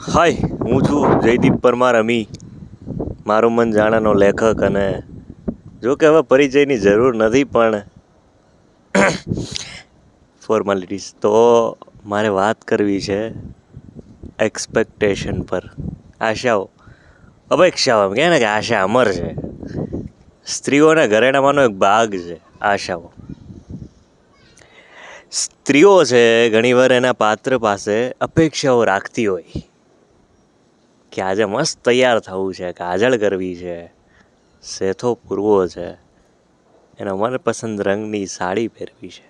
હાય, હું છું જયદીપ પરમાર અમી, મારું મન જાણાનો લેખક. અને જો કે હવે પરિચયની જરૂર નથી, પણ ફોર્માલિટીઝ તો મારે વાત કરવી છે એક્સપેક્ટેશન પર. આશાઓ, અપેક્ષાઓ, એમ કહે ને કે આશા અમર છે. સ્ત્રીઓના ઘરેણામાંનો એક ભાગ છે આશાઓ. સ્ત્રીઓ છે ઘણીવાર એના પાત્ર પાસે અપેક્ષાઓ રાખતી હોય કે આજે મસ્ત તૈયાર થવું છે, કાજળ કરવી છે, સેથો પૂરવો છે, એના મનપસંદ રંગની સાડી પહેરવી છે.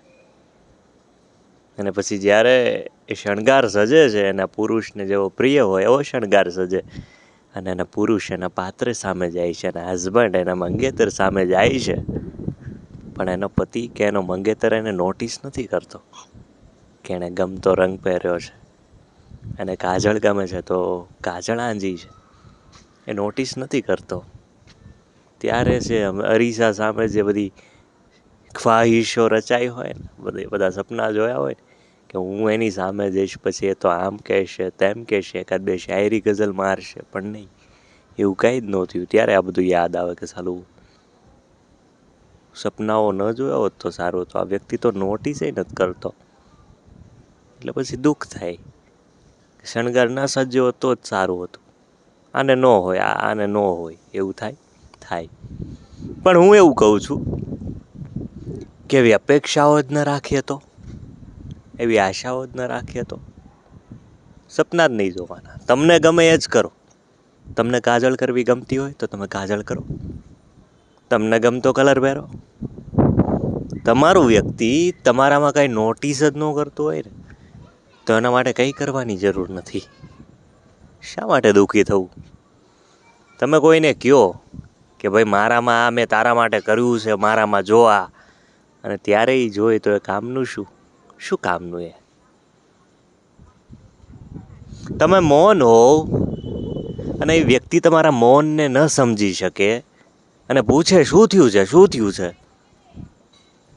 અને પછી જ્યારે એ શણગાર સજે છે, એના પુરુષને જેવો પ્રિય હોય એવો શણગાર સજે, અને એના પુરુષ એના પાત્ર સામે જાય છે, એના હસબન્ડ એના મંગેતર સામે જાય છે, પણ એનો પતિ કે એનો મંગેતર એને નોટિસ નથી કરતો કે એણે ગમતો રંગ પહેર્યો છે, અને કાજળ ગમે છે તો કાજળ આંજી છે, એ નોટિસ નથી કરતો. ત્યારે છે અરીસા સામે જે બધી ખ્વાહિશો રચાઈ હોય ને, બધા સપના જોયા હોય કે હું એની સામે જઈશ, પછી એ તો આમ કહેશે તેમ કહેશે, એકાદ બે શાયરી ગઝલ મારશે, પણ નહીં, એવું કંઈ જ ન થયું. ત્યારે આ બધું યાદ આવે કે સાલું સપનાઓ ન જોયા હોત તો સારું હતું. આ વ્યક્તિ તો નોટિસ નથી કરતો, એટલે પછી દુઃખ થાય. શણગાર ના સજ્યો હોત તો જ સારું હતું. આને ન હોય, આને ન હોય, એવું થાય. પણ હું એવું કહું છું કે એવી અપેક્ષાઓ જ ન રાખીએ તો, એવી આશાઓ જ ન રાખીએ તો, સપના જ નહીં જોવાના. તમને ગમે એ જ કરો. તમને કાજળ કરવી ગમતી હોય તો તમે કાજળ કરો, તમને ગમતો કલર પહેરો. તમારું વ્યક્તિ તમારામાં કાંઈ નોટિસ જ ન કરતું હોય ને, તો એના માટે કંઈ કરવાની જરૂર નથી. શા માટે દુઃખી થવું? તમે કોઈને કહો કે ભાઈ મારામાં આ મેં તારા માટે કર્યું છે, મારામાં જો આ, અને ત્યારે એ જોઈ તો એ કામનું શું કામનું? એ તમે મૌન હોવ અને એ વ્યક્તિ તમારા મૌનને ન સમજી શકે અને પૂછે શું થયું છે,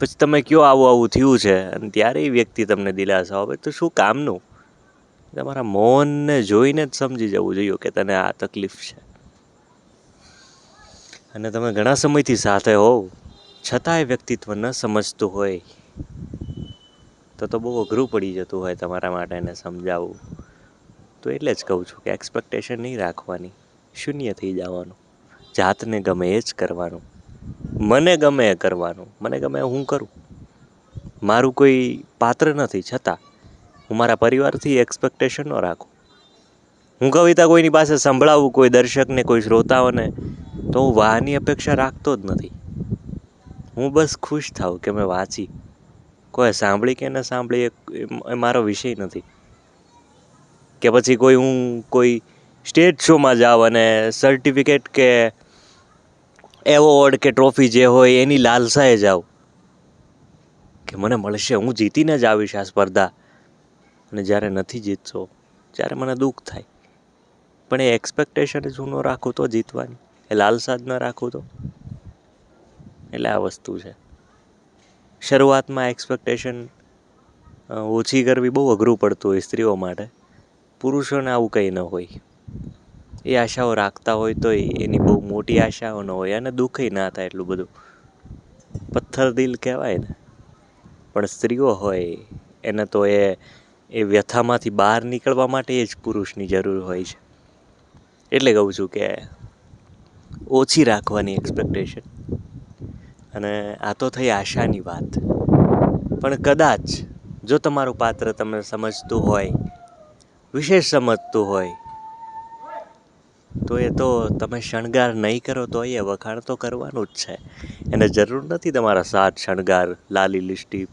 પછી તમે કયો આવું થયું છે, અને ત્યારે એ વ્યક્તિ તમને દિલાસા આપે, તો શું કામનું? તમારા મૌનને જોઈને જ સમજી જવું જોઈએ કે તને આ તકલીફ છે. અને તમે ઘણા સમયથી સાથે હોવ છતાં એ વ્યક્તિત્વ ન સમજતું હોય તો બહુ અઘરું પડી જતું હોય તમારા માટે એને સમજાવવું. તો એટલે જ કહું છું કે એક્સપેક્ટેશન નહીં રાખવાની, શૂન્ય થઈ જવાનું. જાતને ગમે એ જ કરવાનું, મને ગમે એ કરવાનું, મને ગમે હું કરું. મારું કોઈ પાત્ર નથી, છતાં હું મારા પરિવારથી એક્સપેક્ટેશન ન રાખું. હું કવિતા કોઈની પાસે સંભળાવું, કોઈ દર્શકને, કોઈ શ્રોતાઓને, તો હું વાહની અપેક્ષા રાખતો જ નથી. હું બસ ખુશ થાઉં કે મેં વાંચી. કોઈ સાંભળી કે ન સાંભળી એ મારો વિષય નથી. કે પછી કોઈ સ્ટેજ શોમાં જાઉં અને સર્ટિફિકેટ કે એવોર્ડ કે ટ્રોફી જે હોય એની લાલસાએ જાઉં કે મને મળશે, હું જીતીને જ આવીશ આ સ્પર્ધા. અને જ્યારે નથી જીતશો ત્યારે મને દુઃખ થાય. પણ એ એક્સપેક્ટેશન જ હું ન રાખું તો જીતવાની, એ લાલસા જ ન રાખું તો. એટલે આ વસ્તુ છે. શરૂઆતમાં એક્સપેક્ટેશન ઓછી કરવી બહુ અઘરું પડતું હોય સ્ત્રીઓ માટે. પુરુષોને આવું કંઈ ન હોય. એ આશાઓ રાખતા હોય તો એની બહુ મોટી આશાઓ ન હોય, અને દુઃખય ના થાય એટલું બધું. પથ્થર દિલ કહેવાય ને, પણ સ્ત્રીઓ હોય એને તો એ વ્યથામાંથી બહાર નીકળવા માટે જ પુરુષની જરૂર હોય છે. એટલે કહું છું કે ઓછી રાખવાની એક્સપેક્ટેશન. અને આ તો થઈ આશાની વાત. પણ કદાચ જો તમારું પાત્ર તમને સમજતું હોય, વિશેષ સમજતું હોય, તો તમે શણગાર નહીં કરો તો એ વખાણ તો કરવાનું જ છે. એને જરૂર નથી તમારા સાત શણગાર, લાલી લિપસ્ટિક,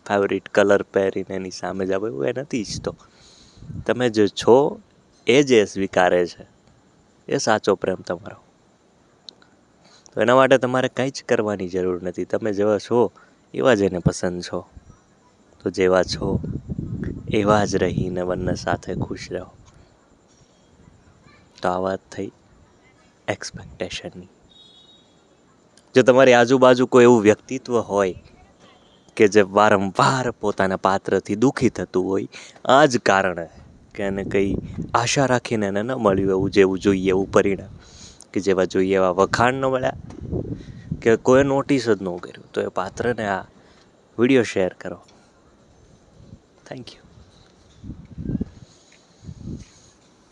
ફેવરિટ કલર પહેરીને એની સામે જાવ, એવું એ નથી ઈચ્છતો. તમે જે છો એ જે સ્વીકારે છે, એ સાચો પ્રેમ તમારો. તો એના માટે તમારે કંઈ જ કરવાની જરૂર નથી. તમે જેવા છો એવા જ એને પસંદ છો, તો જેવા છો એવા જ રહીને બંને સાથે ખુશ રહો. તો આ વાત થઈ એક્સપેક્ટેશનની. જો તમારી આજુબાજુ કોઈ એવું વ્યક્તિત્વ હોય કે જે વારંવાર પોતાના પાત્રથી દુઃખી થતું હોય, આ જ કારણે કે એને કંઈ આશા રાખીને એને ન મળ્યું એવું જેવું જોઈએ એવું પરિણામ, કે જેવા જોઈએ એવા વખાણ ન મળ્યા, કે કોઈ નોટિસ જ ન કર્યું, તો એ પાત્રને આ વિડીયો શેર કરો. Thank you.